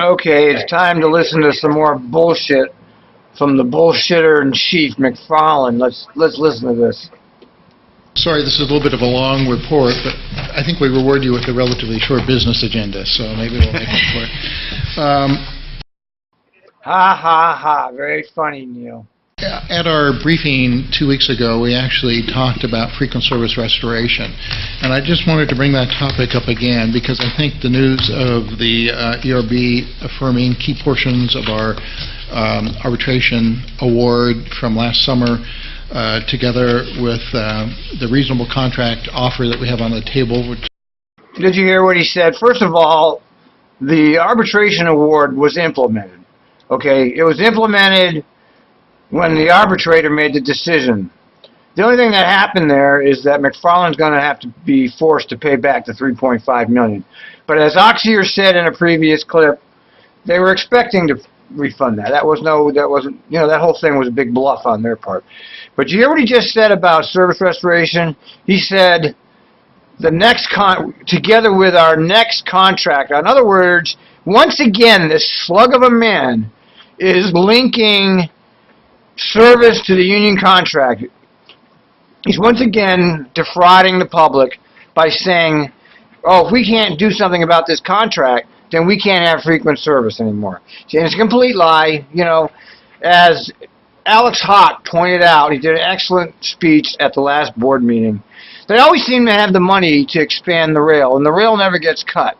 Okay, it's time to listen to some more bullshit from the bullshitter in chief, McFarland. Let's listen to this. Sorry, this is a little bit of a long report, but I think we reward you with a relatively short business agenda, so maybe we'll make it for it. Ha ha ha! Very funny, Neil. At our briefing 2 weeks ago, we actually talked about frequent service restoration. And I just wanted to bring that topic up again because I think the news of the ERB affirming key portions of our arbitration award from last summer, together with the reasonable contract offer that we have on the table. Did you hear what he said? First of all, the arbitration award was implemented. Okay, it was implemented when the arbitrator made the decision. The only thing that happened there is that McFarland's going to have to be forced to pay back the $3.5 million. But as Oxier said in a previous clip, they were expecting to refund that. That wasn't, you know, that whole thing was a big bluff on their part. But you hear what he just said about service restoration? He said the next together with our next contract. In other words, once again, this slug of a man is linking service to the union contract. He's once again defrauding the public by saying, oh, if we can't do something about this contract, then we can't have frequent service anymore. And it's a complete lie. You know, as Alex Hawk pointed out, he did an excellent speech at the last board meeting. They always seem to have the money to expand the rail, and the rail never gets cut.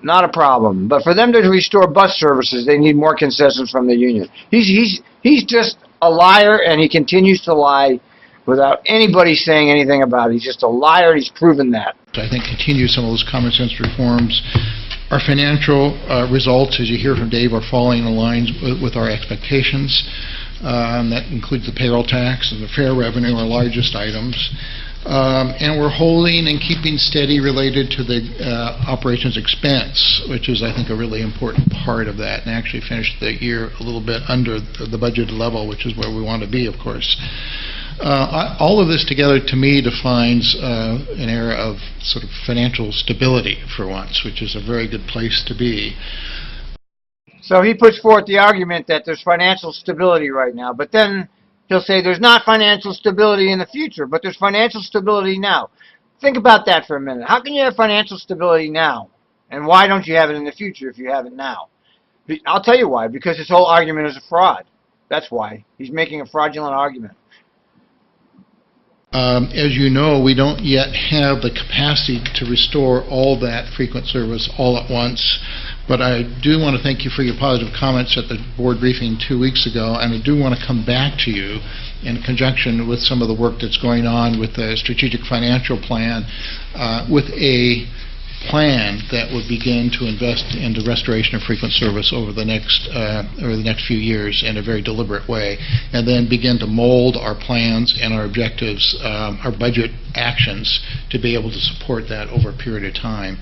Not a problem. But for them to restore bus services, they need more concessions from the union. He's just a liar, and he continues to lie without anybody saying anything about it. He's just a liar, and he's proven that. I think continue some of those common sense reforms. Our financial results, as you hear from Dave, are falling in line with our expectations. That includes the payroll tax and the fare revenue, our largest items. And we're holding and keeping steady related to the operations expense, which is, I think, a really important part of that, and actually finished the year a little bit under the budgeted level, which is where we want to be, of course. All of this together, to me, defines an era of sort of financial stability for once, which is a very good place to be. So he puts forth the argument that there's financial stability right now, but then he'll say there's not financial stability in the future, but there's financial stability now. Think about that for a minute. How can you have financial stability now? And why don't you have it in the future if you have it now? I'll tell you why. Because his whole argument is a fraud. That's why. He's making a fraudulent argument. As you know, we don't yet have the capacity to restore all that frequent service all at once. But I do want to thank you for your positive comments at the board briefing 2 weeks ago, and I do want to come back to you in conjunction with some of the work that's going on with the strategic financial plan, with a plan that would begin to invest in the restoration of frequent service over the next few years in a very deliberate way, and then begin to mold our plans and our objectives, our budget actions, to be able to support that over a period of time.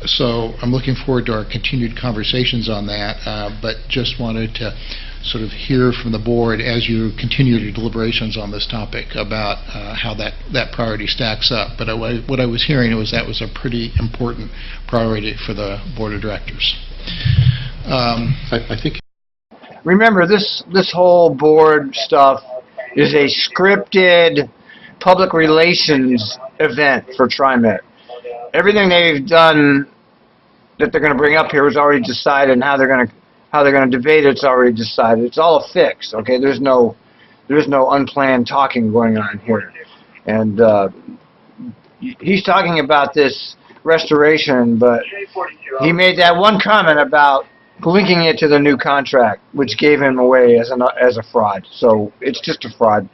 So I'm looking forward to our continued conversations on that, but just wanted to sort of hear from the board as you continue your deliberations on this topic about how that priority stacks up. But what I was hearing was that was a pretty important priority for the board of directors. I think. Remember, this whole board stuff is a scripted public relations event for Trimet. Everything they've done that they're going to bring up here is already decided, and how they're going to debate it's already decided. It's all a fix. Okay, there's no unplanned talking going on here. And he's talking about this restoration, but he made that one comment about linking it to the new contract, which gave him away as a fraud. So it's just a fraud.